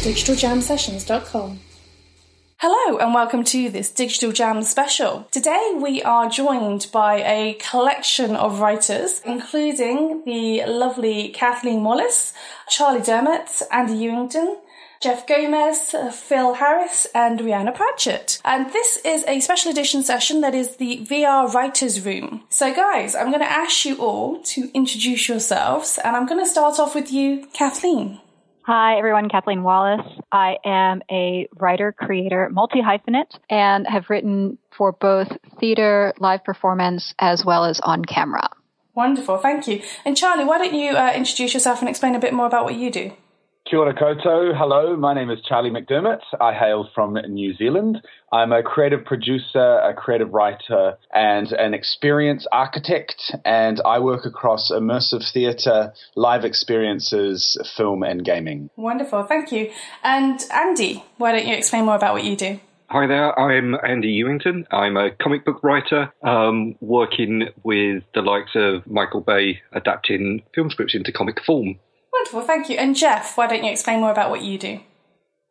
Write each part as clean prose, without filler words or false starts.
digitaljamsessions.com. Hello and welcome to this Digital Jam special. Today we are joined by a collection of writers, including the lovely Kathleen Wallace, Charlie Dermott, Andy Ewington, Jeff Gomez, Phil Harris and Rihanna Pratchett. And this is a special edition session that is the VR Writers Room. So guys, I'm going to ask you all to introduce yourselves and I'm going to start off with you, Kathleen. Hi, everyone. Kathleen Wallace. I am a writer, creator, multi-hyphenate, and have written for both theater, live performance, as well as on camera. Wonderful. Thank you. And Charlie, why don't you introduce yourself and explain a bit more about what you do? Kia ora koutou. Hello, my name is Charlie McDermott. I hail from New Zealand. I'm a creative producer, a creative writer, and an experience architect, and I work across immersive theatre, live experiences, film and gaming. Wonderful, thank you. And Andy, why don't you explain more about what you do? Hi there, I'm Andy Ewington. I'm a comic book writer, working with the likes of Michael Bay, adapting film scripts into comic form. Wonderful, thank you. And Jeff, why don't you explain more about what you do?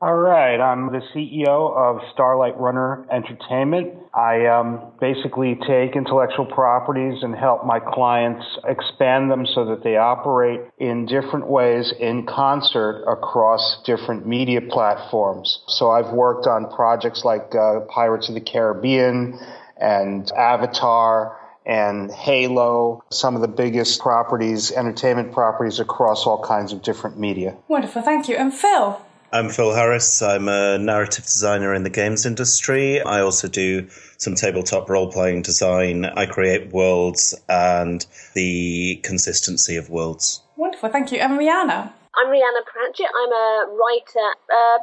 All right, I'm the CEO of Starlight Runner Entertainment. I basically take intellectual properties and help my clients expand them so that they operate in different ways in concert across different media platforms. So I've worked on projects like Pirates of the Caribbean and Avatar and Halo, some of the biggest properties, entertainment properties across all kinds of different media. Wonderful, thank you. And Phil? I'm Phil Harris. I'm a narrative designer in the games industry. I also do some tabletop role-playing design. I create worlds and the consistency of worlds. Wonderful, thank you. And Rihanna? I'm Rihanna Pratchett. I'm a writer,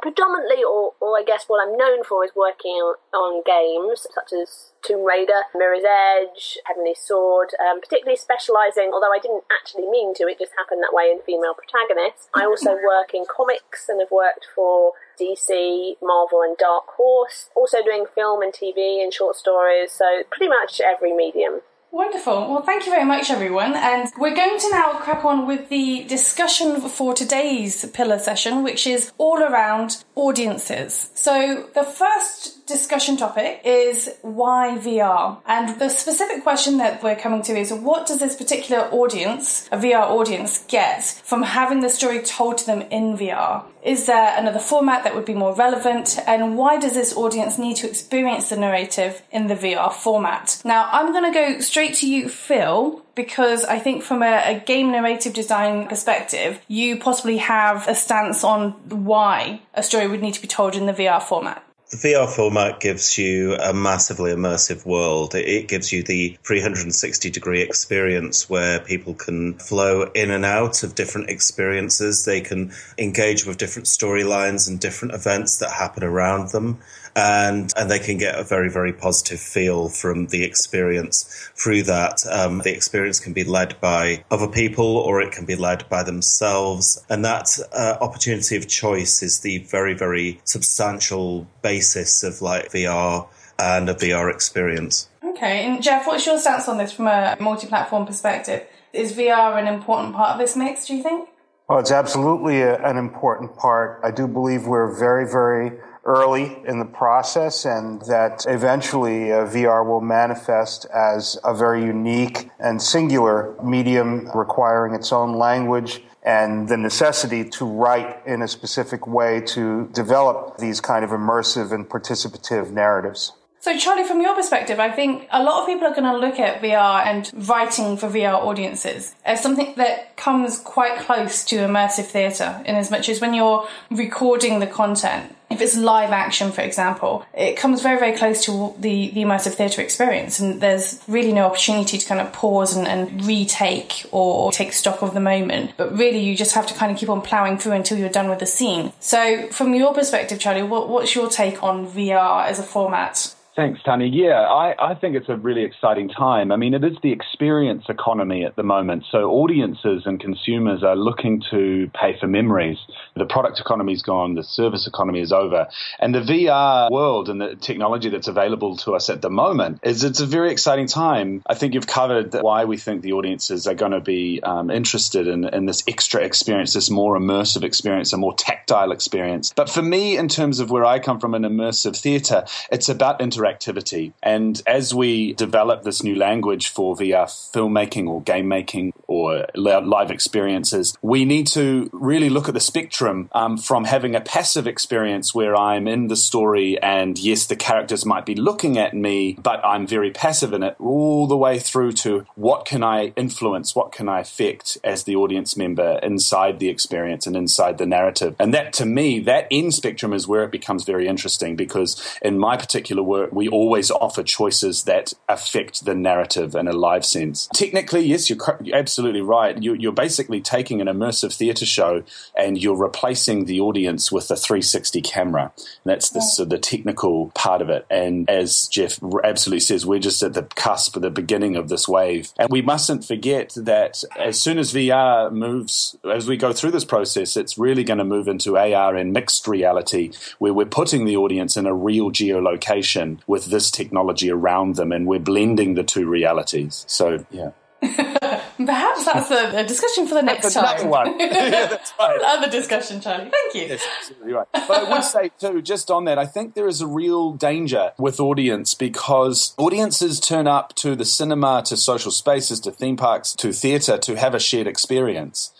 predominantly, or I guess what I'm known for is working on games such as Tomb Raider, Mirror's Edge, Heavenly Sword, particularly specialising, although I didn't actually mean to, it just happened that way, in female protagonists. I also work in comics and have worked for DC, Marvel and Dark Horse, also doing film and TV and short stories, so pretty much every medium. Wonderful. Well, thank you very much, everyone. And we're going to now crack on with the discussion for today's pillar session, which is all around audiences. So the first discussion topic is why VR? And the specific question that we're coming to is, what does this particular audience, a VR audience, get from having the story told to them in VR? Is there another format that would be more relevant? And why does this audience need to experience the narrative in the VR format? Now, I'm going to go straight to you, Phil, because I think from a game narrative design perspective, you possibly have a stance on why a story would need to be told in the VR format. The VR format gives you a massively immersive world. It gives you the 360-degree experience where people can flow in and out of different experiences. They can engage with different storylines and different events that happen around them. And they can get a very, very positive feel from the experience through that. The experience can be led by other people or it can be led by themselves. And that opportunity of choice is the very, very substantial basis of like VR and a VR experience. Okay, and Jeff, what's your stance on this from a multi-platform perspective? Is VR an important part of this mix, do you think? Well, it's absolutely an important part. I do believe we're very, very early in the process and that eventually VR will manifest as a very unique and singular medium requiring its own language and the necessity to write in a specific way to develop these kind of immersive and participative narratives. So, Charlie, from your perspective, I think a lot of people are going to look at VR and writing for VR audiences as something that comes quite close to immersive theatre, in as much as when you're recording the content, if it's live action, for example, it comes very, very close to the immersive theatre experience, and there's really no opportunity to kind of pause and retake or take stock of the moment. But really, you just have to kind of keep on ploughing through until you're done with the scene. So, from your perspective, Charlie, what's your take on VR as a format? Thanks, Tanya. Yeah, I think it's a really exciting time. I mean, it is the experience economy at the moment. So audiences and consumers are looking to pay for memories. The product economy is gone. The service economy is over. And the VR world and the technology that's available to us at the moment it's a very exciting time. I think you've covered why we think the audiences are going to be interested in this extra experience, this more immersive experience, a more tactile experience. But for me, in terms of where I come from in immersive theatre, it's about interactivity. And as we develop this new language for VR filmmaking or game making or live experiences, we need to really look at the spectrum from having a passive experience where I'm in the story and yes, the characters might be looking at me, but I'm very passive in it, all the way through to what can I influence, what can I affect as the audience member inside the experience and inside the narrative. And that, to me, that end spectrum is where it becomes very interesting, because in my particular work, we always offer choices that affect the narrative in a live sense. Technically, yes, you're absolutely right. You're basically taking an immersive theatre show and you're replacing the audience with a 360 camera. And that's the technical part of it. And as Jeff absolutely says, we're just at the cusp of the beginning of this wave. And we mustn't forget that as soon as VR moves, as we go through this process, it's really going to move into AR and mixed reality, where we're putting the audience in a real geolocation with this technology around them, and we're blending the two realities. So, yeah. Perhaps that's a discussion for the next time. Another one. Yeah, that's right. Another discussion, Charlie. Thank you. Yes, absolutely right. But I would say, too, just on that, I think there is a real danger with audience, because audiences turn up to the cinema, to social spaces, to theme parks, to theatre to have a shared experience.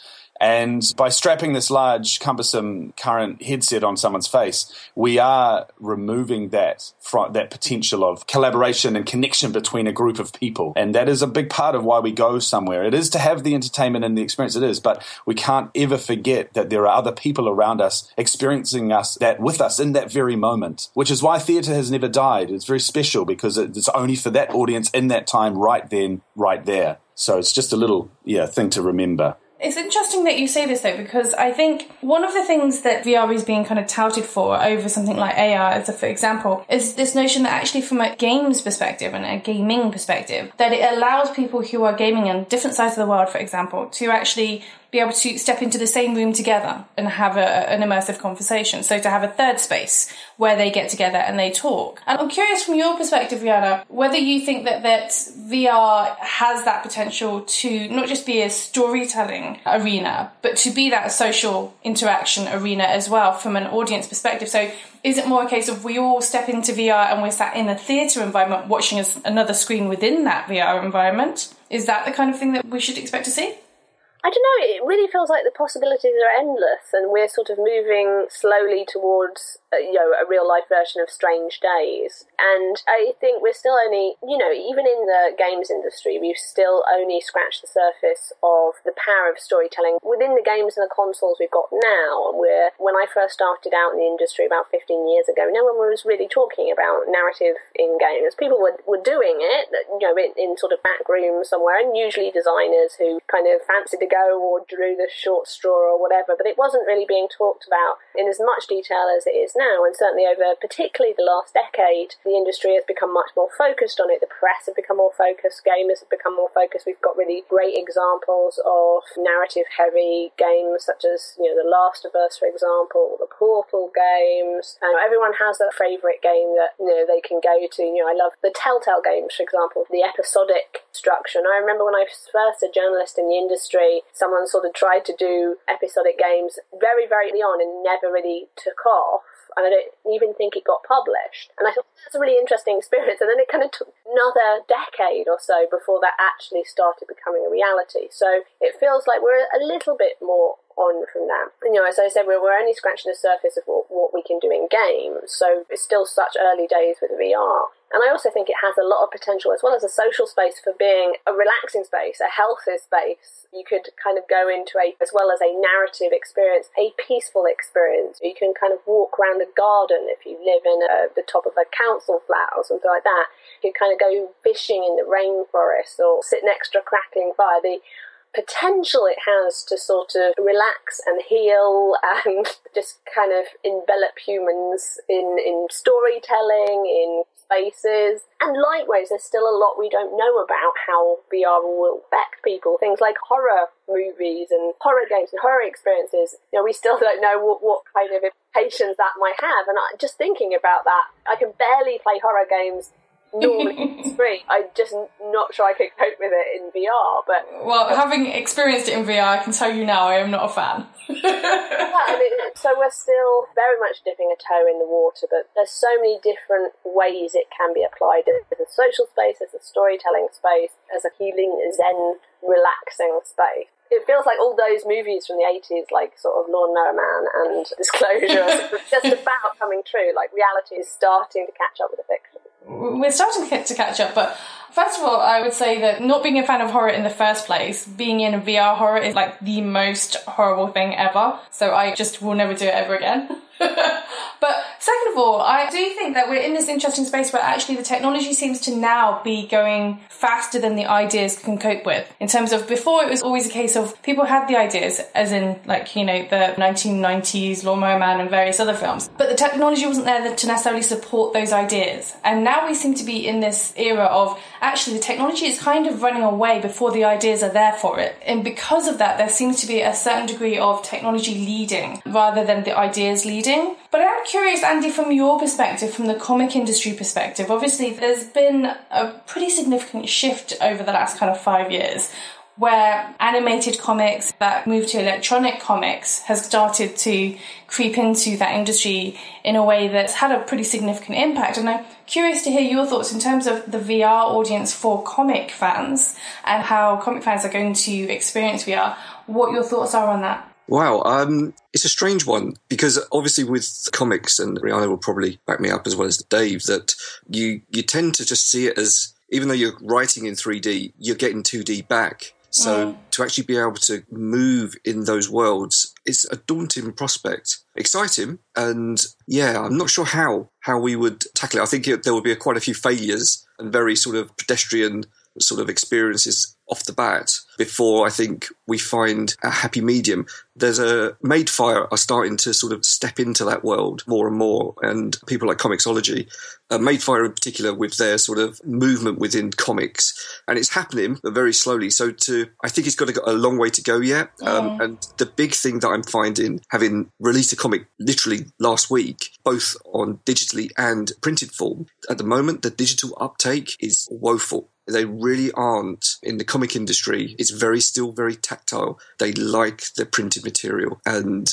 And by strapping this large, cumbersome current headset on someone's face, we are removing that potential of collaboration and connection between a group of people. And that is a big part of why we go somewhere. It is to have the entertainment and the experience, it is, but we can't ever forget that there are other people around us experiencing that with us in that very moment, which is why theatre has never died. It's very special because it's only for that audience in that time, right then, right there. So it's just a little thing to remember. It's interesting that you say this, though, because I think one of the things that VR is being kind of touted for over something like AR, for example, is this notion that actually from a games perspective and a gaming perspective, that it allows people who are gaming on different sides of the world, for example, to actually be able to step into the same room together and have an immersive conversation. So to have a third space where they get together and they talk. And I'm curious from your perspective, Rihanna, whether you think that VR has that potential to not just be a storytelling arena, but to be that social interaction arena as well from an audience perspective. So is it more a case of we all step into VR and we're sat in a theatre environment watching another screen within that VR environment? Is that the kind of thing that we should expect to see? I don't know, it really feels like the possibilities are endless, and we're sort of moving slowly towards a real-life version of Strange Days. And I think we're still only, even in the games industry, we've still only scratched the surface of the power of storytelling within the games and the consoles we've got now. And when I first started out in the industry about 15 years ago, no one was really talking about narrative in games. People were doing it, in sort of back rooms somewhere, and usually designers who kind of fancied to go or drew the short straw or whatever, but it wasn't really being talked about in as much detail as it is now. And certainly over particularly the last decade, the industry has become much more focused on it. The press have become more focused, gamers have become more focused. We've got really great examples of narrative heavy games such as The Last of Us, for example, the Portal games. And everyone has their favourite game that they can go to. I love the Telltale games, for example, the episodic structure. And I remember when I was first a journalist in the industry, someone sort of tried to do episodic games very, very early on and never really took off. And I don't even think it got published. And I thought, that's a really interesting experience. And then it kind of took another decade or so before that actually started becoming a reality. So it feels like we're a little bit more on from that. And, as I said, we're only scratching the surface of what we can do in games. So it's still such early days with VR. And I also think it has a lot of potential as well as a social space for being a relaxing space, a healthy space. You could kind of go into as well as a narrative experience, a peaceful experience. You can kind of walk around a garden if you live in the top of a council flat or something like that. You could kind of go fishing in the rainforest or sit next to a crackling fire. The potential it has to sort of relax and heal and just kind of envelop humans in storytelling, in spaces. And likewise, there's still a lot we don't know about how VR will affect people. Things like horror movies and horror games and horror experiences. We still don't know what kind of implications that might have. And just thinking about that, I can barely play horror games normally on the screen. I'm just not sure I could cope with it in VR. But having experienced it in VR, I can tell you now I am not a fan. So we're still very much dipping a toe in the water, but there's so many different ways it can be applied as a social space, as a storytelling space, as a healing, zen, relaxing space. It feels like all those movies from the 80s, like sort of Lawnmower Man and Disclosure, are just about coming true. Like reality is starting to catch up with the fiction. We're starting to catch up, but first of all, I would say that not being a fan of horror in the first place, being in VR horror is like the most horrible thing ever. So I just will never do it ever again. But second of all, I do think that we're in this interesting space where actually the technology seems to now be going faster than the ideas can cope with. In terms of before, it was always a case of people had the ideas, as in like, the 1990s Lawnmower Man and various other films. But the technology wasn't there to necessarily support those ideas. And now we seem to be in this era of actually the technology is kind of running away before the ideas are there for it. And because of that, there seems to be a certain degree of technology leading rather than the ideas leading. But I'm curious, Andy, from your perspective, from the comic industry perspective, obviously there's been a pretty significant shift over the last kind of 5 years where animated comics that moved to electronic comics has started to creep into that industry in a way that's had a pretty significant impact. And I'm curious to hear your thoughts in terms of the VR audience for comic fans and how comic fans are going to experience VR, what your thoughts are on that. Wow, it's a strange one because obviously with comics, and Rihanna will probably back me up as well as Dave, that you tend to just see it as, even though you're writing in 3D, you're getting 2D back. So to actually be able to move in those worlds is a daunting prospect. Exciting, and I'm not sure how we would tackle it. I think there would be quite a few failures and very sort of pedestrian sort of experiences off the bat before I think we find a happy medium. There's Madefire are starting to sort of step into that world more and more, and people like Comixology, Madefire in particular, with their sort of movement within comics, and it's happening, but very slowly. So I think it's got a long way to go yet. And the big thing that I'm finding, having released a comic literally last week, both on digitally and printed form, at the moment the digital uptake is woeful. They really aren't in the comic industry. It's still very tactile. They like the printed material. And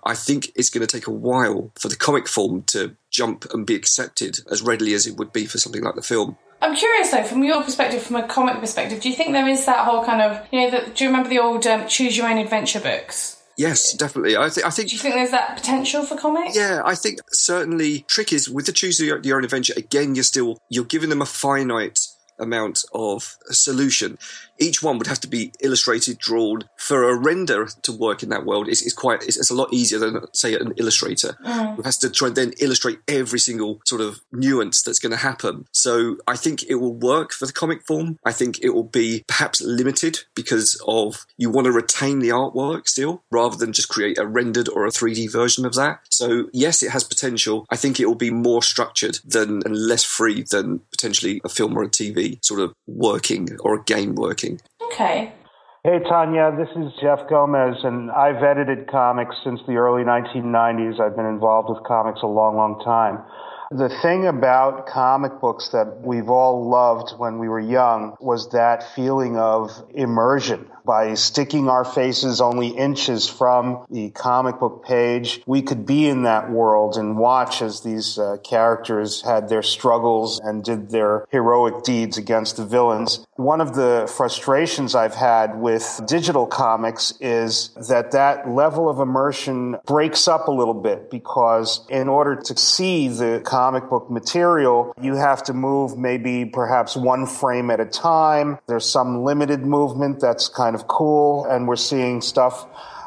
I think it's going to take a while for the comic form to jump and be accepted as readily as it would be for something like the film. I'm curious though, from your perspective, from a comic perspective, do you think there is that whole kind of, do you remember the old Choose Your Own Adventure books? Yes, definitely. I think. Do you think there's that potential for comics? Yeah, I think certainly. Trick is with the Choose Your Own Adventure. Again, you're giving them a finite amount of solution. Each one would have to be illustrated, drawn. For a render to work in that world, it's a lot easier than, say, an illustrator who has to try and then illustrate every single sort of nuance that's going to happen. So I think it will work for the comic form. I think it will be perhaps limited because of you want to retain the artwork still, rather than just create a rendered or a 3D version of that. So yes, it has potential. I think it will be more structured and less free than potentially a film or a TV sort of working, or a game working. Okay. Hey, Tanya, this is Jeff Gomez, and I've edited comics since the early 1990s. I've been involved with comics a long, long time. The thing about comic books that we've all loved when we were young was that feeling of immersion. By sticking our faces only inches from the comic book page, we could be in that world and watch as these characters had their struggles and did their heroic deeds against the villains. One of the frustrations I've had with digital comics is that level of immersion breaks up a little bit, because in order to see the comic book material, you have to move maybe perhaps one frame at a time. There's some limited movement that's kind of cool, and we're seeing stuff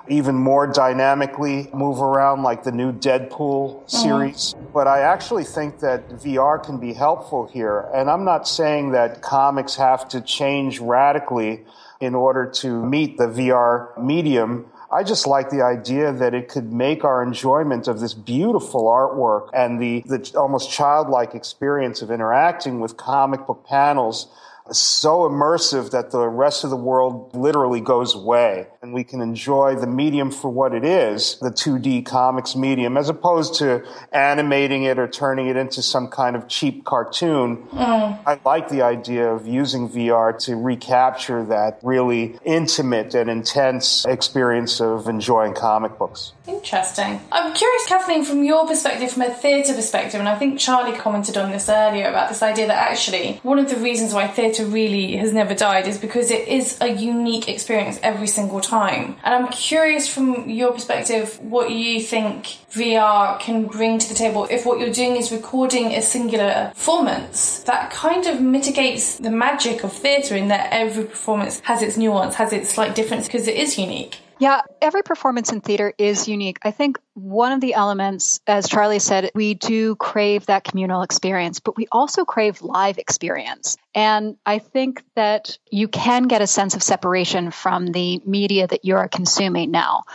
even more dynamically move around, like the new Deadpool series. But I actually think that VR can be helpful here, and I'm not saying that comics have to change radically in order to meet the VR medium. I just like the idea that it could make our enjoyment of this beautiful artwork and the almost childlike experience of interacting with comic book panels so immersive that the rest of the world literally goes away, and we can enjoy the medium for what it is, the 2D comics medium, as opposed to animating it or turning it into some kind of cheap cartoon. I like the idea of using VR to recapture that really intimate and intense experience of enjoying comic books. Interesting. I'm curious, Kathleen, from your perspective, from a theatre perspective, and I think Charlie commented on this earlier about this idea that actually one of the reasons why theatre really has never died is because it is a unique experience every single time. And I'm curious from your perspective what you think VR can bring to the table if what you're doing is recording a singular performance. That kind of mitigates the magic of theatre in that every performance has its nuance, has its slight difference because it is unique. Yeah, every performance in theater is unique. I think one of the elements, as Charlie said, we do crave that communal experience, but we also crave live experience. And I think that you can get a sense of separation from the media that you're consuming now.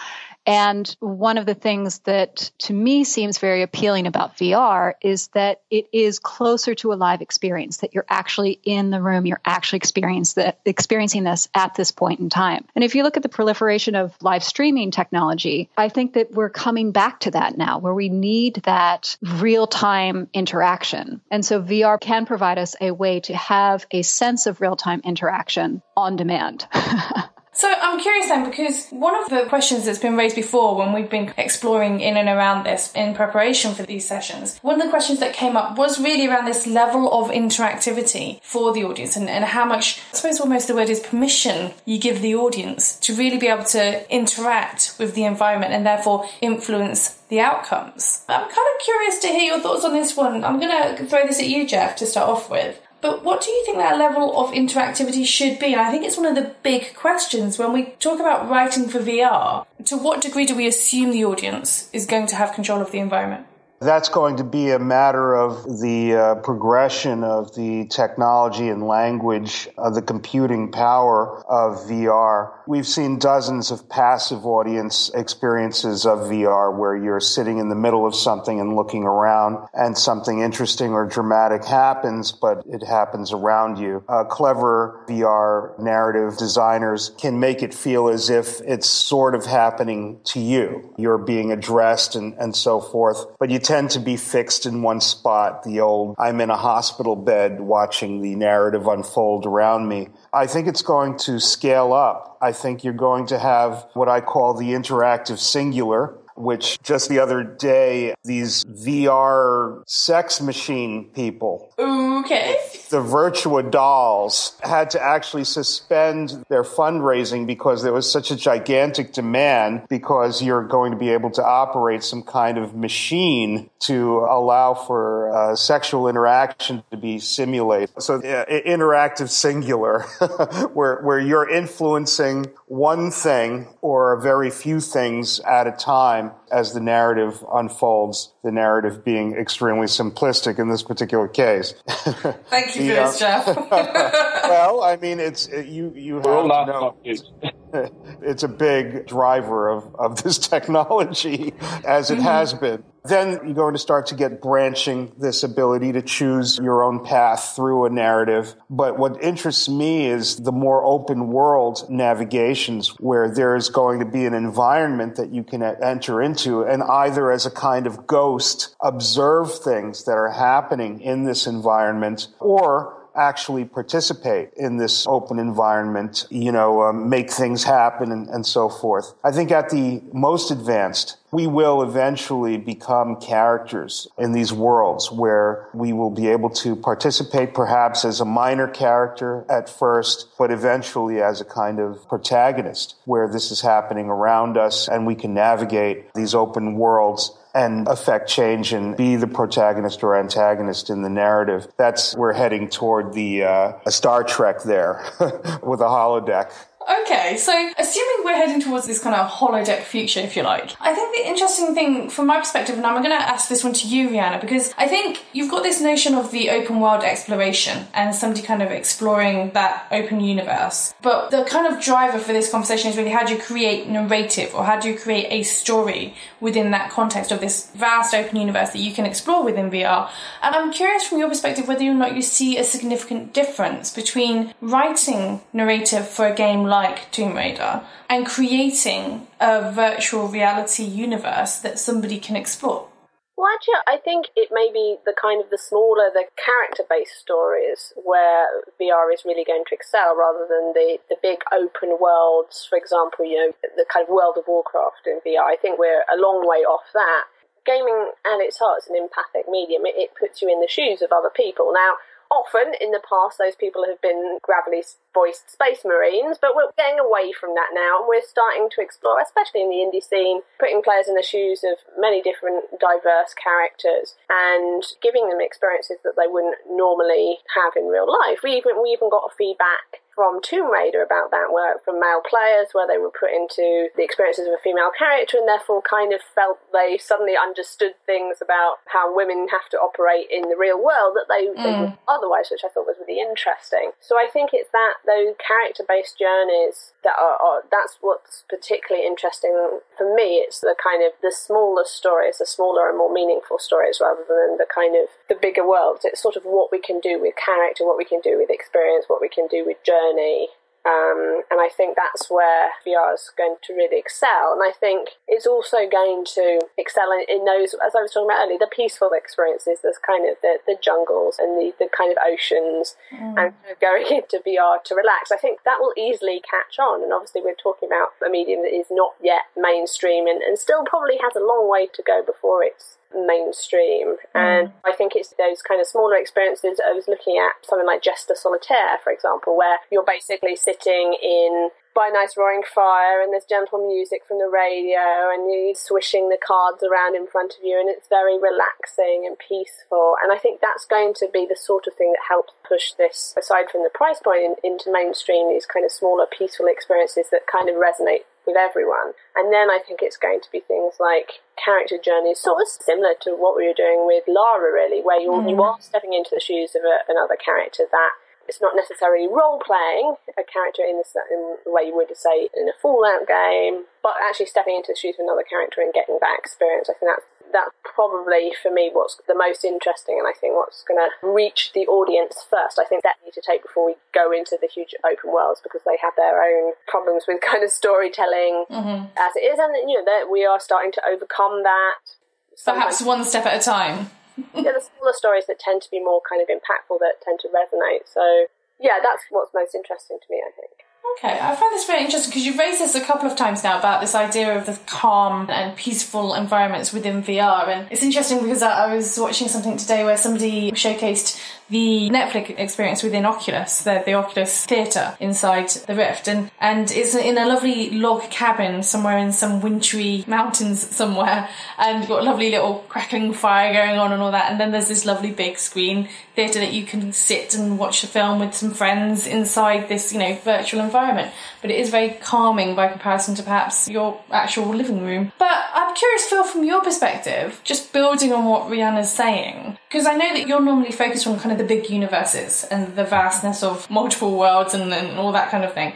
And one of the things that to me seems very appealing about VR is that it is closer to a live experience, that you're actually in the room, you're actually experiencing this at this point in time. And if you look at the proliferation of live streaming technology, I think that we're coming back to that now, where we need that real-time interaction. And so VR can provide us a way to have a sense of real-time interaction on demand. So I'm curious then, because one of the questions that's been raised before when we've been exploring in and around this in preparation for these sessions, one of the questions that came up was really around this level of interactivity for the audience and how much, I suppose almost the word is permission, you give the audience to really be able to interact with the environment and therefore influence the outcomes. I'm kind of curious to hear your thoughts on this one. I'm going to throw this at you, Jeff, to start off with. But what do you think that level of interactivity should be? And I think it's one of the big questions when we talk about writing for VR. To what degree do we assume the audience is going to have control of the environment? That's going to be a matter of the progression of the technology and language of the computing power of VR. We've seen dozens of passive audience experiences of VR where you're sitting in the middle of something and looking around and something interesting or dramatic happens, but it happens around you. Clever VR narrative designers can make it feel as if it's sort of happening to you. You're being addressed and so forth, but you tend to be fixed in one spot, the old, I'm in a hospital bed watching the narrative unfold around me. I think it's going to scale up. I think you're going to have what I call the interactive singular, which just the other day, these VR sex machine people, okay, the Virtua dolls, had to actually suspend their fundraising because there was such a gigantic demand, because you're going to be able to operate some kind of machine to allow for sexual interaction to be simulated. So interactive singular, where you're influencing one thing or a very few things at a time as the narrative unfolds, the narrative being extremely simplistic in this particular case. Thank you for this, Jeff. Well, I mean, you have to know it's a big driver of this technology, as it has been. Then you're going to start to get branching, this ability to choose your own path through a narrative. But what interests me is the more open world navigations, where there is going to be an environment that you can enter into and either as a kind of ghost observe things that are happening in this environment, or actually participate in this open environment, make things happen and so forth. I think at the most advanced, we will eventually become characters in these worlds where we will be able to participate perhaps as a minor character at first, but eventually as a kind of protagonist where this is happening around us and we can navigate these open worlds and affect change and be the protagonist or antagonist in the narrative. We're heading toward the Star Trek there with a holodeck. Okay, so assuming we're heading towards this kind of holodeck future, if you like, I think the interesting thing from my perspective, and I'm going to ask this one to you, Rihanna, because I think you've got this notion of the open world exploration and somebody kind of exploring that open universe. But the kind of driver for this conversation is really how do you create narrative, or how do you create a story within that context of this vast open universe that you can explore within VR. And I'm curious from your perspective whether or not you see a significant difference between writing narrative for a game like Tomb Raider and creating a virtual reality universe that somebody can explore. Well, actually, I think it may be the kind of the smaller, the character-based stories where VR is really going to excel, rather than the big open worlds. For example, the kind of World of Warcraft in VR. I think we're a long way off that. Gaming at its heart is an empathic medium. It puts you in the shoes of other people. Now, often in the past, those people have been gravelly voiced space marines, but we're getting away from that now, and we're starting to explore, especially in the indie scene, putting players in the shoes of many different diverse characters and giving them experiences that they wouldn't normally have in real life. We even got a feedback from Tomb Raider about that, where from male players, where they were put into the experiences of a female character and therefore kind of felt they suddenly understood things about how women have to operate in the real world that they would otherwise, which I thought was really interesting. So I think it's those character-based journeys that's what's particularly interesting for me. It's the kind of the smaller stories, the smaller and more meaningful stories, rather than the kind of the bigger worlds. It's sort of what we can do with character, what we can do with experience, what we can do with journey. And I think that's where VR is going to really excel. And I think it's also going to excel in those, as I was talking about earlier, the peaceful experiences, there's kind of the jungles and the kind of oceans, and kind of going into VR to relax. I think that will easily catch on. And obviously we're talking about a medium that is not yet mainstream and still probably has a long way to go before it's mainstream. And I think it's those kind of smaller experiences. I was looking at something like Jester Solitaire, for example, where you're basically sitting by a nice roaring fire and there's gentle music from the radio and you're swishing the cards around in front of you, and it's very relaxing and peaceful. And I think that's going to be the sort of thing that helps push this, aside from the price point, into mainstream, these kind of smaller peaceful experiences that kind of resonate with everyone. And then I think it's going to be things like character journeys, sort of similar to what we were doing with Lara, really, where you are stepping into the shoes of another character. That it's not necessarily role-playing a character in the way you would say in a Fallout game, but actually stepping into the shoes of another character and getting that experience. I think that's probably, for me, what's the most interesting, and I think what's going to reach the audience first. I think that need to take before we go into the huge open worlds, because they have their own problems with kind of storytelling as it is, and that we are starting to overcome that. Perhaps one step at a time. The smaller stories that tend to be more kind of impactful, that tend to resonate. So, yeah, that's what's most interesting to me, I think. Okay, I find this very interesting because you've raised this a couple of times now about this idea of the calm and peaceful environments within VR. And it's interesting because I was watching something today where somebody showcased the Netflix experience within Oculus, the Oculus Theatre inside the Rift. And it's in a lovely log cabin somewhere in some wintry mountains somewhere. And you've got a lovely little crackling fire going on and all that. And then there's this lovely big screen theatre that you can sit and watch the film with some friends inside this, virtual environment. But it is very calming by comparison to perhaps your actual living room. But I'm curious, Phil, from your perspective, just building on what Rihanna's saying, because I know that you're normally focused on kind of the big universes and the vastness of multiple worlds and all that kind of thing.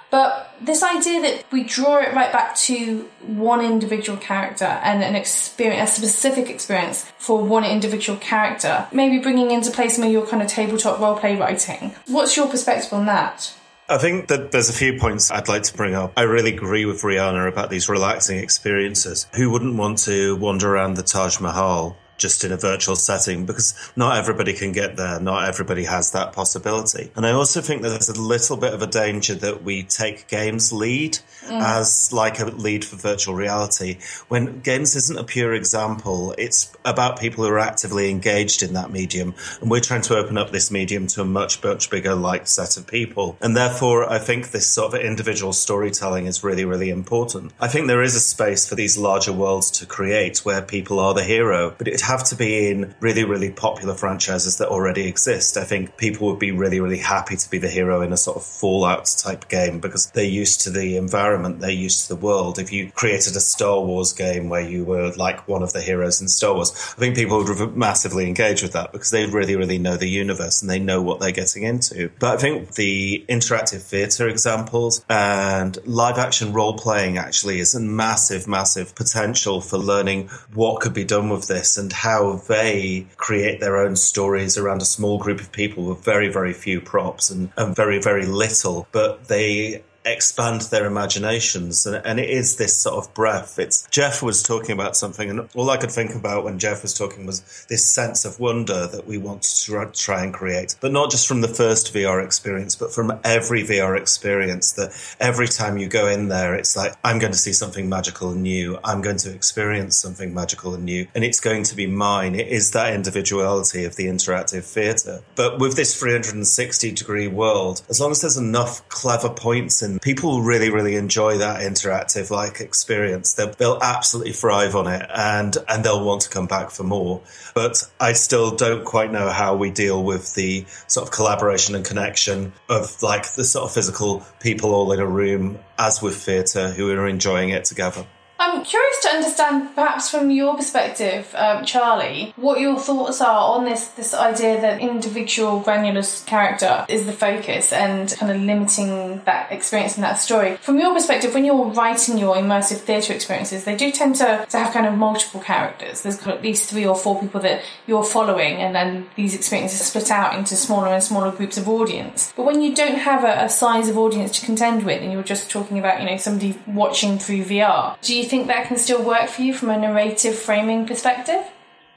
But this idea that we draw it right back to one individual character and an experience, a specific experience for one individual character, maybe bringing into play some of your kind of tabletop roleplay writing. What's your perspective on that? I think that there's a few points I'd like to bring up. I really agree with Rihanna about these relaxing experiences. Who wouldn't want to wander around the Taj Mahal just in a virtual setting? Because not everybody can get there. Not everybody has that possibility. And I also think that there's a little bit of a danger that we take games lead as like a lead for virtual reality. When games isn't a pure example, it's about people who are actively engaged in that medium. And we're trying to open up this medium to a much, much bigger like set of people. And therefore, I think this sort of individual storytelling is really, really important. I think there is a space for these larger worlds to create where people are the hero, but it have to be in really, really popular franchises that already exist. I think people would be really, really happy to be the hero in a sort of Fallout type game because they're used to the environment, they're used to the world. If you created a Star Wars game where you were like one of the heroes in Star Wars, I think people would massively engage with that because they really, really know the universe and they know what they're getting into. But I think the interactive theatre examples and live action role playing actually is a massive, massive potential for learning what could be done with this and how they create their own stories around a small group of people with very, very few props and very, very little, but they expand their imaginations, and it is this sort of breadth. It's Jeff was talking about something, and all I could think about when Jeff was talking was this sense of wonder that we want to try and create, but not just from the first VR experience, but from every VR experience, that every time you go in there, it's like, I'm going to see something magical and new. I'm going to experience something magical and new, and it's going to be mine. It is that individuality of the interactive theatre. But with this 360-degree world, as long as there's enough clever points in, people really, really enjoy that interactive like experience. They'll absolutely thrive on it and they'll want to come back for more. But I still don't quite know how we deal with the sort of collaboration and connection of like the sort of physical people all in a room as with theatre who are enjoying it together. I'm curious to understand, perhaps from your perspective, Charlie, what your thoughts are on this idea that individual granular character is the focus and kind of limiting that experience in that story. From your perspective, when you're writing your immersive theatre experiences, they do tend to have kind of multiple characters. There's at least 3 or 4 people that you're following, and then these experiences are split out into smaller and smaller groups of audience. But when you don't have a size of audience to contend with, and you're just talking about, somebody watching through VR, do you think that can still work for you from a narrative framing perspective?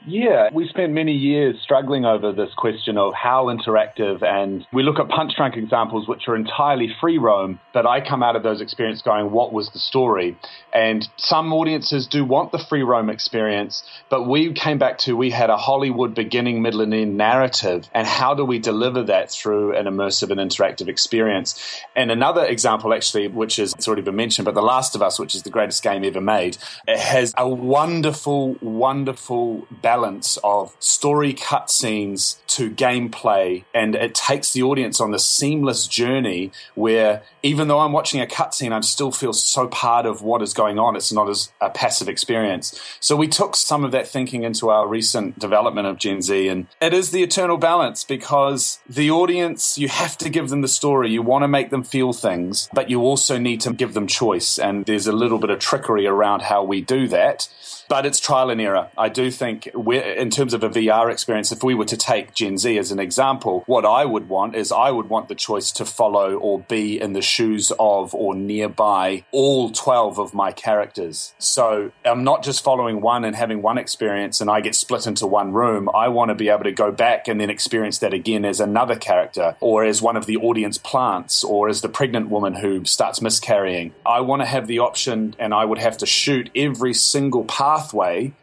Yeah, we spent many years struggling over this question of how interactive, and we look at punch drunk examples which are entirely free roam, but I come out of those experiences going, what was the story? And some audiences do want the free roam experience, but we came back to, we had a Hollywood beginning, middle and end narrative, and how do we deliver that through an immersive and interactive experience? And another example actually, which is, it's already been mentioned, but The Last of Us, which is the greatest game ever made, it has a wonderful, wonderful balance of story cutscenes to gameplay, and it takes the audience on this seamless journey where even though I'm watching a cutscene, I still feel so part of what is going on. It's not as a passive experience. So we took some of that thinking into our recent development of Gen Z, and it is the eternal balance because the audience, you have to give them the story. You want to make them feel things, but you also need to give them choice, and there's a little bit of trickery around how we do that. But it's trial and error. I do think in terms of a VR experience, if we were to take Gen Z as an example, what I would want is I would want the choice to follow or be in the shoes of or nearby all 12 of my characters. So I'm not just following one and having one experience and I get split into one room. I want to be able to go back and then experience that again as another character, or as one of the audience plants, or as the pregnant woman who starts miscarrying. I want to have the option, and I would have to shoot every single pathway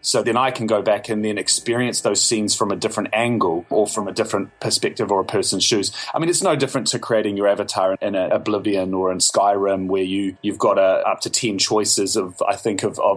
so then I can go back and then experience those scenes from a different angle or from a different perspective or a person's shoes. I mean, it's no different to creating your avatar in Oblivion or in Skyrim, where you've got up to 10 choices of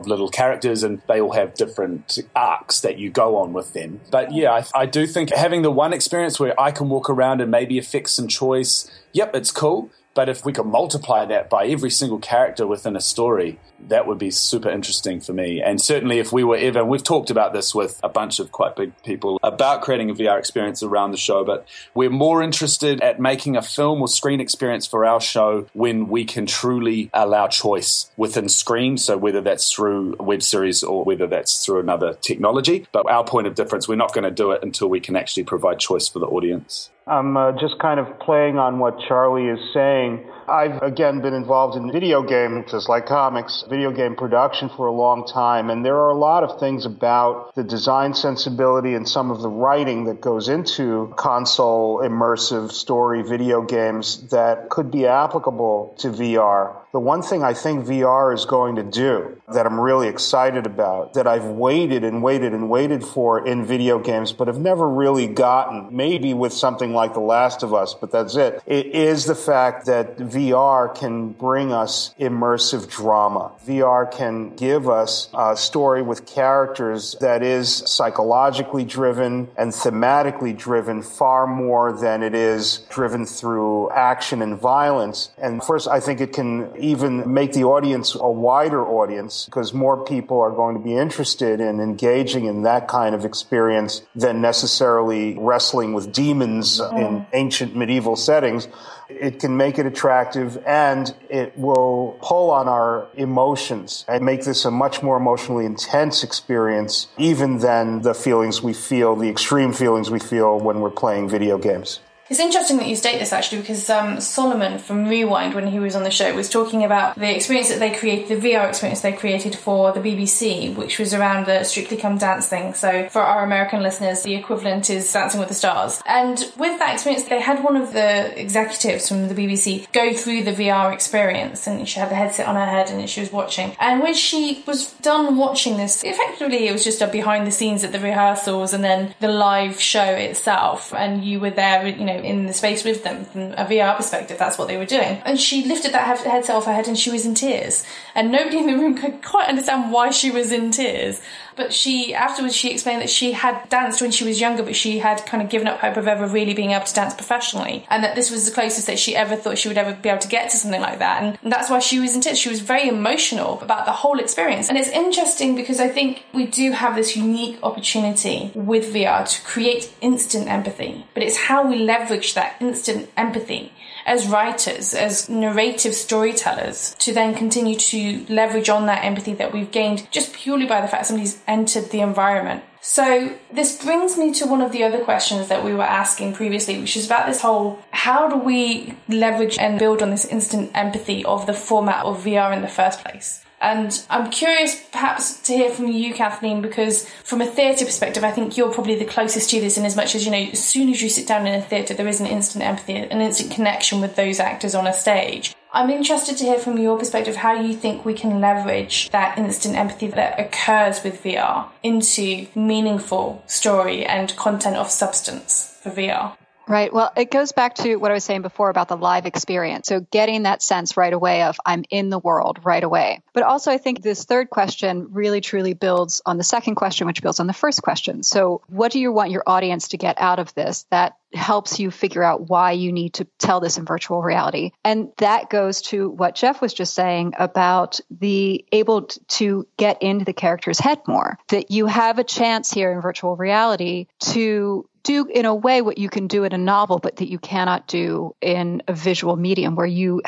little characters, and they all have different arcs that you go on with them. But yeah, I do think having the one experience where I can walk around and maybe affect some choice, yep, it's cool. But if we could multiply that by every single character within a story, that would be super interesting for me. And certainly if we were ever, we've talked about this with a bunch of quite big people about creating a VR experience around the show, but we're more interested at making a film or screen experience for our show when we can truly allow choice within screen. So whether that's through a web series or whether that's through another technology. But our point of difference, we're not going to do it until we can actually provide choice for the audience. I'm just kind of playing on what Charlie is saying. I've, again, been involved in video games, just like comics, video game production for a long time, and there are a lot of things about the design sensibility and some of the writing that goes into console immersive story video games that could be applicable to VR. The one thing I think VR is going to do that I'm really excited about, that I've waited and waited and waited for in video games, but have never really gotten, maybe with something like The Last of Us, but that's it. It is the fact that VR can bring us immersive drama. VR can give us a story with characters that is psychologically driven and thematically driven far more than it is driven through action and violence. And first, I think it can even make the audience a wider audience because more people are going to be interested in engaging in that kind of experience than necessarily wrestling with demons in ancient medieval settings. It can make it attractive and it will pull on our emotions and make this a much more emotionally intense experience even than the feelings we feel, the extreme feelings we feel when we're playing video games. It's interesting that you state this, actually, because Solomon from Rewind, when he was on the show, was talking about the experience that they created, the VR experience they created for the BBC, which was around the Strictly Come Dance thing. So for our American listeners, the equivalent is Dancing with the Stars. And with that experience, they had one of the executives from the BBC go through the VR experience, and she had the headset on her head and she was watching. And when she was done watching this, effectively it was just a behind the scenes at the rehearsals and then the live show itself, and you were there, you know, in the space with them from a VR perspective. That's what they were doing. And she lifted that headset off her head and she was in tears. And nobody in the room could quite understand why she was in tears. But afterwards she explained that she had danced when she was younger, but she had kind of given up hope of ever really being able to dance professionally. And that this was the closest that she ever thought she would ever be able to get to something like that. And that's why she was in tears. She was very emotional about the whole experience. And it's interesting because I think we do have this unique opportunity with VR to create instant empathy. But it's how we leverage that instant empathy as writers, as narrative storytellers, to then continue to leverage on that empathy that we've gained just purely by the fact somebody's entered the environment. So this brings me to one of the other questions that we were asking previously, which is about this whole, how do we leverage and build on this instant empathy of the format of VR in the first place? And I'm curious perhaps to hear from you, Kathleen, because from a theatre perspective, I think you're probably the closest to this in as much as, you know, as soon as you sit down in a theatre, there is an instant empathy, an instant connection with those actors on a stage. I'm interested to hear from your perspective how you think we can leverage that instant empathy that occurs with VR into meaningful story and content of substance for VR. Right. Well, it goes back to what I was saying before about the live experience. So getting that sense right away of I'm in the world right away. But also I think this third question really truly builds on the second question, which builds on the first question. So what do you want your audience to get out of this that helps you figure out why you need to tell this in virtual reality? And that goes to what Jeff was just saying about the able to get into the character's head more, that you have a chance here in virtual reality to do in a way what you can do in a novel, but that you cannot do in a visual medium where you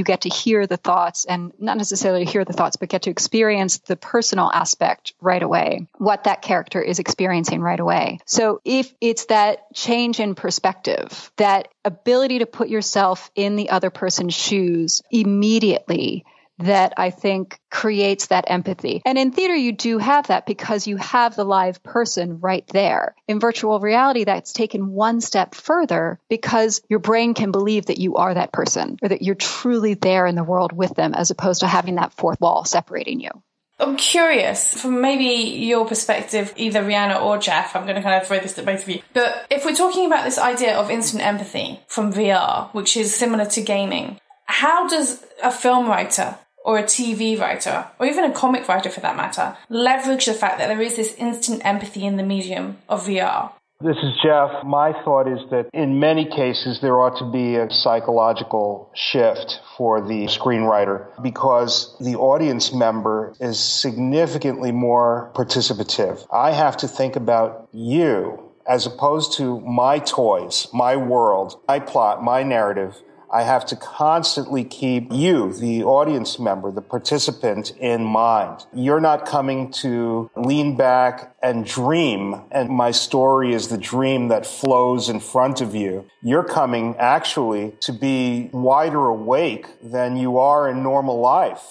get to hear the thoughts and not necessarily hear the thoughts, but get to experience the personal aspect right away, what that character is experiencing right away. So if it's that change in perspective, that ability to put yourself in the other person's shoes immediately, that I think creates that empathy. And in theater, you do have that because you have the live person right there. In virtual reality, that's taken one step further because your brain can believe that you are that person or that you're truly there in the world with them as opposed to having that fourth wall separating you. I'm curious, from maybe your perspective, either Rihanna or Jeff, I'm going to kind of throw this to both of you. But if we're talking about this idea of instant empathy from VR, which is similar to gaming, how does a film writer or a TV writer, or even a comic writer for that matter, leverage the fact that there is this instant empathy in the medium of VR? This is Jeff. My thought is that in many cases there ought to be a psychological shift for the screenwriter because the audience member is significantly more participative. I have to think about you as opposed to my toys, my world, my plot, my narrative. I have to constantly keep you, the audience member, the participant, in mind. You're not coming to lean back and dream, and my story is the dream that flows in front of you. You're coming actually to be wider awake than you are in normal life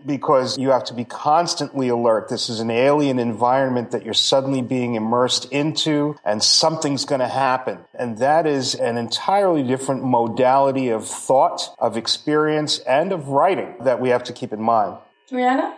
because you have to be constantly alert. This is an alien environment that you're suddenly being immersed into, and something's going to happen. And that is an entirely different modality body of thought, of experience, and of writing that we have to keep in mind. Rihanna?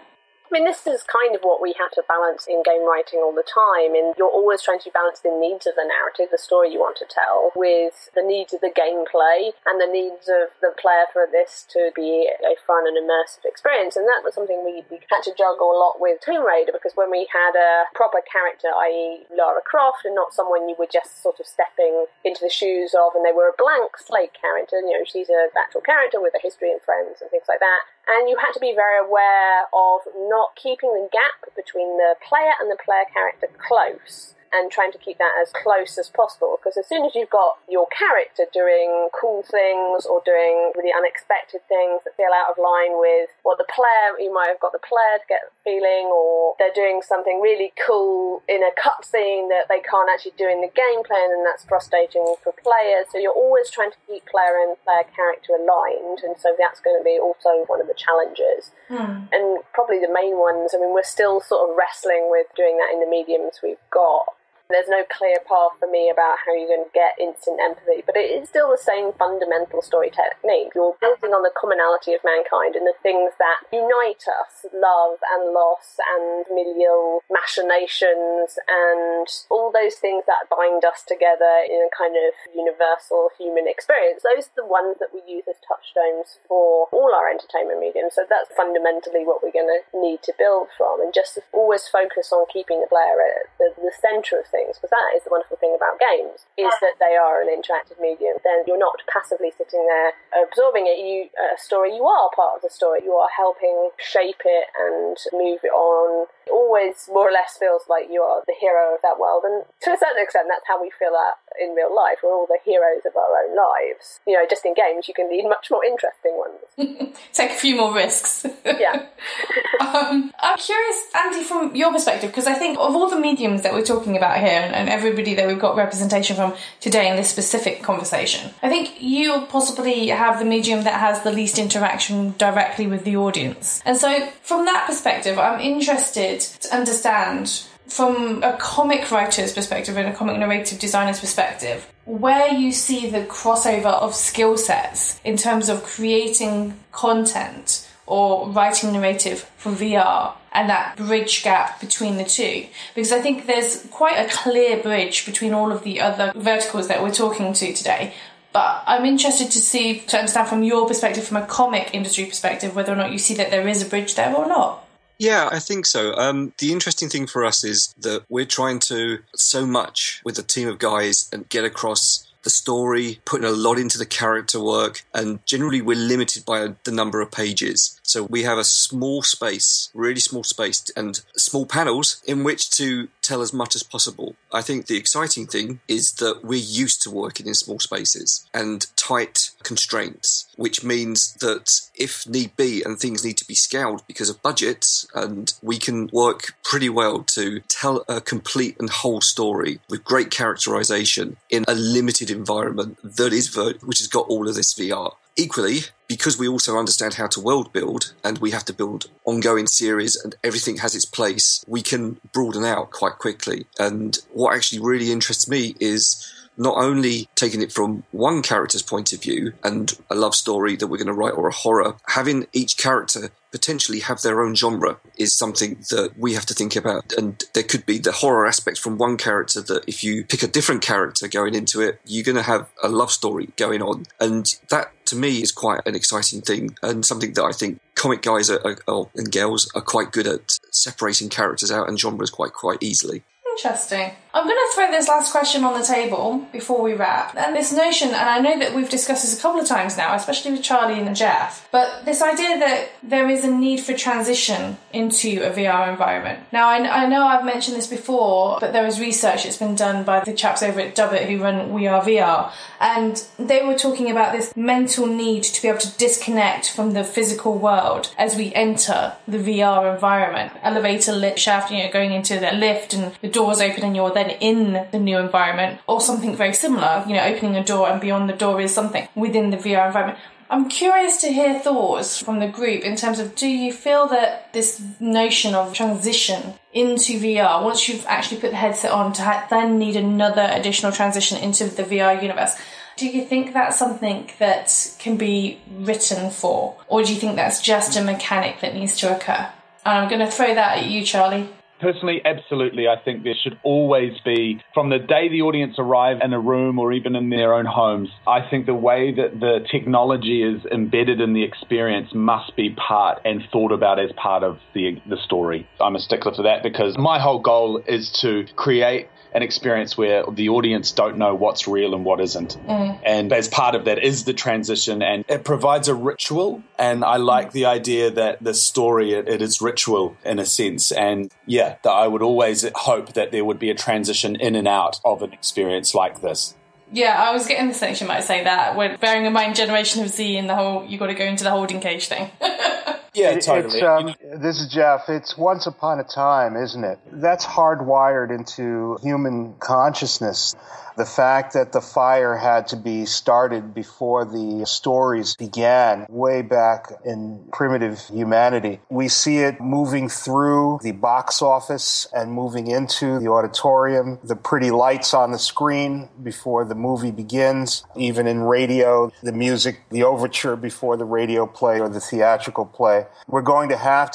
I mean, this is kind of what we have to balance in game writing all the time, and you're always trying to balance the needs of the narrative, the story you want to tell, with the needs of the gameplay and the needs of the player for this to be a fun and immersive experience. And that was something we had to juggle a lot with Tomb Raider, because when we had a proper character, i.e. Lara Croft, and not someone you were just sort of stepping into the shoes of, and they were a blank slate character, you know, she's an actual character with a history and friends and things like that. And you had to be very aware of not keeping the gap between the player and the player character close, and trying to keep that as close as possible, because as soon as you've got your character doing cool things or doing really unexpected things that feel out of line with what the player, you might have got the player to get a feeling, or they're doing something really cool in a cutscene that they can't actually do in the gameplay, and then that's frustrating for players. So you're always trying to keep player and player character aligned, and so that's going to be also one of the challenges. And probably the main ones, I mean, we're still sort of wrestling with doing that in the mediums we've got. There's no clear path for me about how you're going to get instant empathy, but it is still the same fundamental story technique. You're building on the commonality of mankind and the things that unite us, love and loss and familial machinations and all those things that bind us together in a kind of universal human experience. Those are the ones that we use as touchstones for all our entertainment mediums, so that's fundamentally what we're going to need to build from, and just always focus on keeping the player at the centre of things. Because that is the wonderful thing about games, is that they are an interactive medium. Then you're not passively sitting there absorbing it. A story, you are part of the story. You are helping shape it and move it on. It always more or less feels like you are the hero of that world. And to a certain extent, that's how we feel in real life. We're all the heroes of our own lives. You know, just in games, you can lead much more interesting ones. Take a few more risks. Yeah. I'm curious, Andy, from your perspective, because I think of all the mediums that we're talking about here, and everybody that we've got representation from today in this specific conversation, I think you possibly have the medium that has the least interaction directly with the audience. And so from that perspective, I'm interested to understand, from a comic writer's perspective and a comic narrative designer's perspective, where you see the crossover of skill sets in terms of creating content or writing narrative for VR, and that bridge gap between the two. Because I think there's quite a clear bridge between all of the other verticals that we're talking to today. But I'm interested to understand from your perspective, from a comic industry perspective, whether or not you see that there is a bridge there or not. Yeah, I think so. The interesting thing for us is that we're trying to so much with a team of guys and get across the story, putting a lot into the character work, and generally we're limited by the number of pages. So we have a small space, really small space, and small panels in which to tell as much as possible. I think the exciting thing is that we're used to working in small spaces and tight constraints, which means that if need be and things need to be scaled because of budgets, and we can work pretty well to tell a complete and whole story with great characterization in a limited environment that is which has got all of this VR. Equally, because we also understand how to world build and we have to build ongoing series and everything has its place, we can broaden out quite quickly. And what actually really interests me is not only taking it from one character's point of view and a love story that we're going to write, or a horror, having each character potentially have their own genre is something that we have to think about. And there could be the horror aspect from one character that if you pick a different character going into it, you're going to have a love story going on. And that, to me, is quite an exciting thing, and something that I think comic guys and girls are quite good at, separating characters out and genres quite easily. Interesting. I'm going to throw this last question on the table before we wrap. And this notion, and I know that we've discussed this a couple of times now, especially with Charlie and Jeff, but this idea that there is a need for transition into a VR environment. Now, I know I've mentioned this before, but there was research that's been done by the chaps over at Dubbit who run We Are VR, and they were talking about this mental need to be able to disconnect from the physical world as we enter the VR environment. Elevator, lift, shaft, going into the lift and the doors open and you're then in the new environment, or something very similar, opening a door and beyond the door is something within the VR environment. I'm curious to hear thoughts from the group in terms of, do you feel that this notion of transition into VR, once you've actually put the headset on, to then need another additional transition into the VR universe, Do you think that's something that can be written for? Or do you think that's just a mechanic that needs to occur? And I'm going to throw that at you, Charlie. Personally, absolutely. I think there should always be, from the day the audience arrive in a room or even in their own homes, I think the way that the technology is embedded in the experience must be part and thought about as part of the story. I'm a stickler for that because my whole goal is to create an experience where the audience don't know what's real and what isn't. And as part of that is the transition, and it provides a ritual. And I like the idea that the story, it is ritual in a sense. And yeah, that I would always hope that there would be a transition in and out of an experience like this. Yeah, I was getting the sense you might say that, when bearing in mind Generation of Z and the whole, you got to go into the holding cage thing. Yeah, totally. This is Jeff. It's once upon a time, isn't it? That's hardwired into human consciousness. The fact that the fire had to be started before the stories began, way back in primitive humanity. We see it moving through the box office and moving into the auditorium, the pretty lights on the screen before the movie begins, even in radio, the music, the overture before the radio play or the theatrical play. We're going to have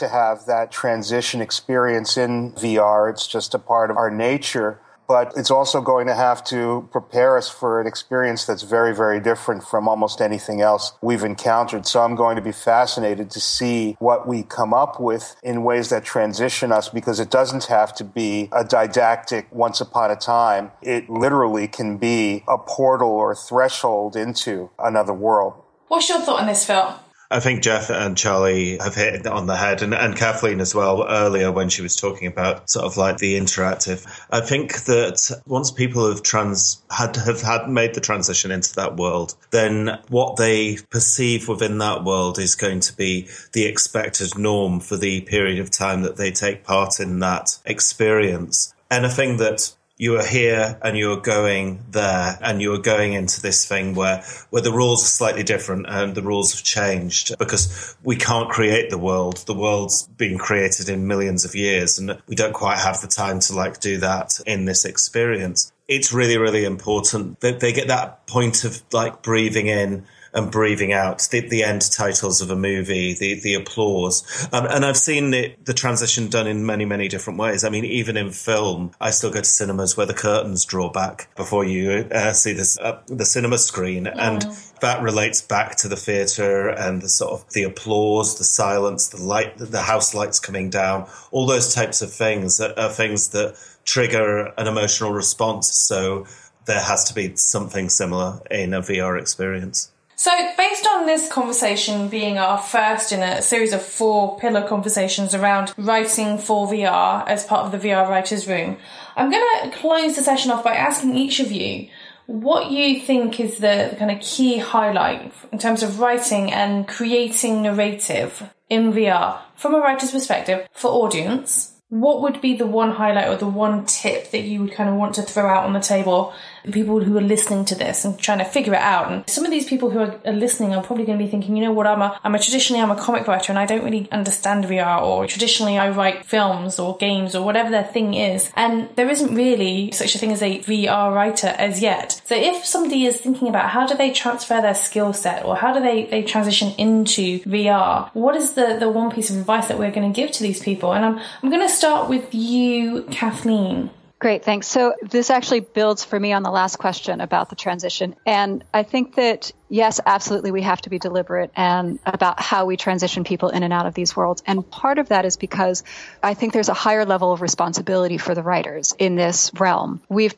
that transition experience in VR. It's just a part of our nature. But it's also going to have to prepare us for an experience that's very, very different from almost anything else we've encountered. So I'm going to be fascinated to see what we come up with in ways that transition us, because it doesn't have to be a didactic once upon a time. It literally can be a portal or a threshold into another world. What's your thought on this, Phil? I think Jeff and Charlie have hit it on the head, and Kathleen as well earlier when she was talking about sort of like the interactive. I think that once people have made the transition into that world, then what they perceive within that world is going to be the expected norm for the period of time that they take part in that experience. Anything that you are here and you are going there and you are going into this thing where the rules are slightly different and the rules have changed because we can't create the world. The world's been created in millions of years and we don't quite have the time to do that in this experience. It's really, really important that they get that point of breathing in and breathing out, the end titles of a movie, the applause. And I've seen the transition done in many, many different ways. I mean, even in film, I still go to cinemas where the curtains draw back before you see the cinema screen. Yeah. And that relates back to the theatre and the sort of the applause, the silence, the light, the house lights coming down, all those types of things that are things that trigger an emotional response. So there has to be something similar in a VR experience. So based on this conversation being our first in a series of 4 pillar conversations around writing for VR as part of the VR Writers' Room, I'm going to close the session off by asking each of you what you think is the kind of key highlight in terms of writing and creating narrative in VR from a writer's perspective for audience. What would be the one highlight or the one tip that you would kind of want to throw out on the table for people who are listening to this and trying to figure it out? And some of these people who are listening are probably going to be thinking, you know what, I'm a comic writer and I don't really understand VR, or traditionally I write films or games or whatever their thing is. And there isn't really such a thing as a VR writer as yet. So if somebody is thinking about how do they transfer their skill set or how do they transition into VR, what is the one piece of advice that we're going to give to these people? And I'm going to start with you, Kathleen. Great, thanks. So this actually builds for me on the last question about the transition. And I think that, yes, absolutely, we have to be deliberate and about how we transition people in and out of these worlds. And part of that is because I think there's a higher level of responsibility for the writers in this realm. We've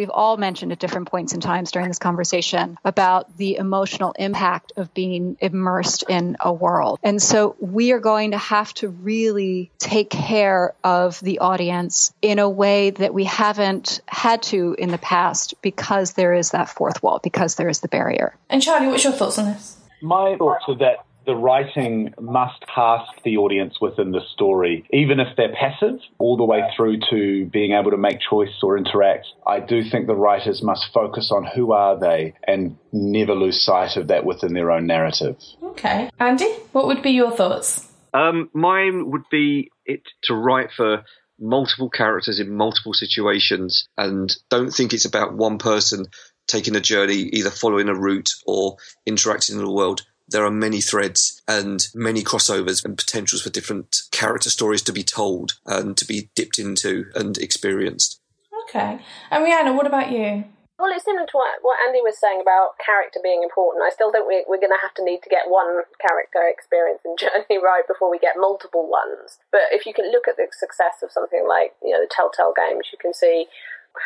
all mentioned at different points in times during this conversation about the emotional impact of being immersed in a world. And so we are going to have to really take care of the audience in a way that we haven't had to in the past, because there is that fourth wall, because there is the barrier. And Charlie, what's your thoughts on this? My thoughts are that the writing must task the audience within the story, even if they're passive, all the way through to being able to make choice or interact. I do think the writers must focus on who are they and never lose sight of that within their own narrative. Okay. Andy, what would be your thoughts? Mine would be it to write for multiple characters in multiple situations, and don't think it's about one person taking a journey, either following a route or interacting in the world, there are many threads and many crossovers and potentials for different character stories to be told and to be dipped into and experienced. Okay. And Rhianna, what about you? Well, it's similar to what Andy was saying about character being important. I still think we're going to have to need to get one character experience and journey right before we get multiple ones. But if you can look at the success of something like, the Telltale games, you can see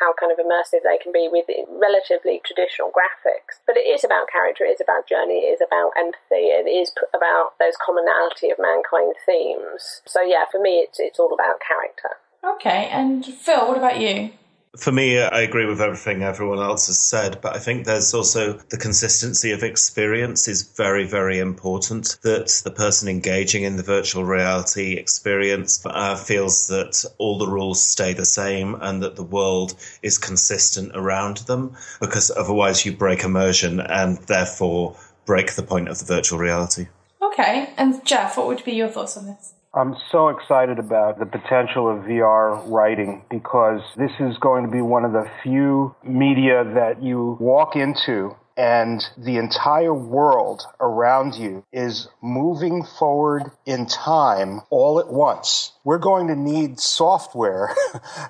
how kind of immersive they can be with relatively traditional graphics. But it is about character, it is about journey, it is about empathy, it is about those commonality of mankind themes. So yeah, for me, it's all about character. Okay, and Phil, what about you? For me, I agree with everything everyone else has said, but I think there's also the consistency of experience is very, very important, that the person engaging in the virtual reality experience feels that all the rules stay the same and that the world is consistent around them, because otherwise you break immersion and therefore break the point of the virtual reality. Okay, and Jeff, what would be your thoughts on this? I'm so excited about the potential of VR writing because this is going to be one of the few media that you walk into and the entire world around you is moving forward in time all at once. We're going to need software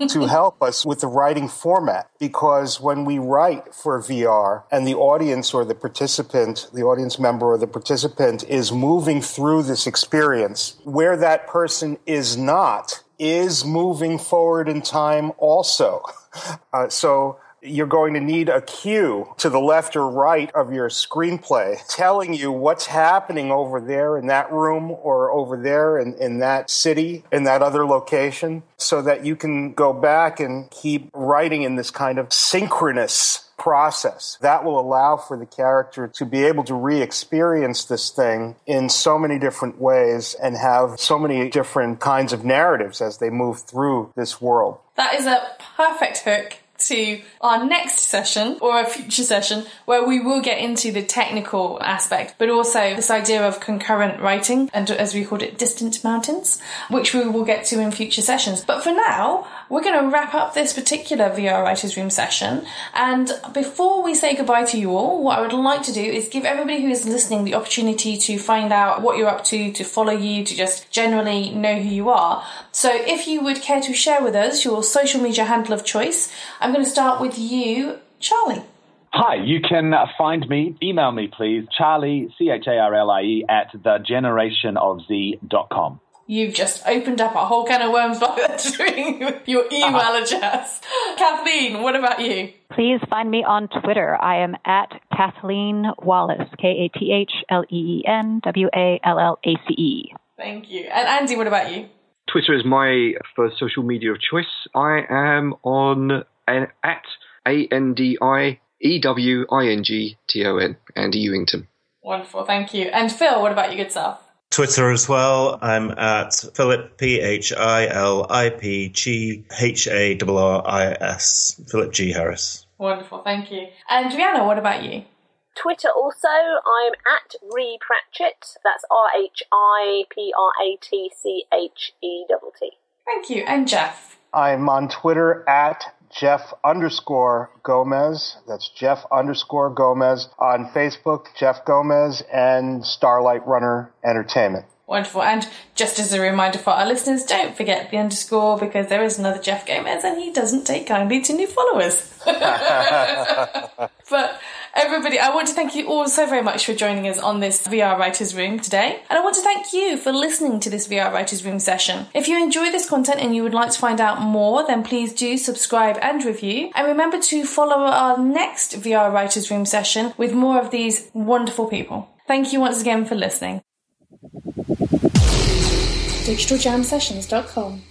to help us with the writing format, because when we write for VR and the audience or the participant, the audience member or the participant is moving through this experience, where that person is not is moving forward in time also. So you're going to need a cue to the left or right of your screenplay telling you what's happening over there in that room or over there in that city, in that other location, so that you can go back and keep writing in this kind of synchronous process. That will allow for the character to be able to re-experience this thing in so many different ways and have so many different kinds of narratives as they move through this world. That is a perfect hook to our next session or a future session where we will get into the technical aspect, but also this idea of concurrent writing and, as we called it, distant mountains, which we will get to in future sessions. But for now, we're going to wrap up this particular VR Writers' Room session. And before we say goodbye to you all, what I would like to do is give everybody who is listening the opportunity to find out what you're up to follow you, to just generally know who you are. So if you would care to share with us your social media handle of choice, I'm going to start with you, Charlie. Hi, you can find me, email me please, Charlie, CHARLIE, at thegenerationofz.com. You've just opened up a whole can of worms by doing your email address. Kathleen, what about you? Please find me on Twitter. I am at Kathleen Wallace, KATHLEENWALLACE. Thank you. And Andy, what about you? Twitter is my first social media of choice. I am on at ANDIEWINGTON, Andy Ewington. Wonderful, thank you. And Phil, what about you, good self? Twitter as well. I'm at Philip, PHILIPGHARRIS, Philip G. Harris. Wonderful, thank you. And Rhianna, what about you? Twitter also, I'm at RePratchett. That's RHIPRATCHETT. Thank you. And Jeff? I'm on Twitter at Jeff_Gomez. That's Jeff_Gomez. On Facebook, Jeff Gomez, and Starlight Runner Entertainment. Wonderful. And just as a reminder for our listeners, don't forget the underscore, because there is another Jeff Gomez and he doesn't take kindly to new followers. But everybody, I want to thank you all so very much for joining us on this VR Writers' Room today. And I want to thank you for listening to this VR Writers' Room session. If you enjoy this content and you would like to find out more, then please do subscribe and review. And remember to follow our next VR Writers' Room session with more of these wonderful people. Thank you once again for listening. digitaljamsessions.com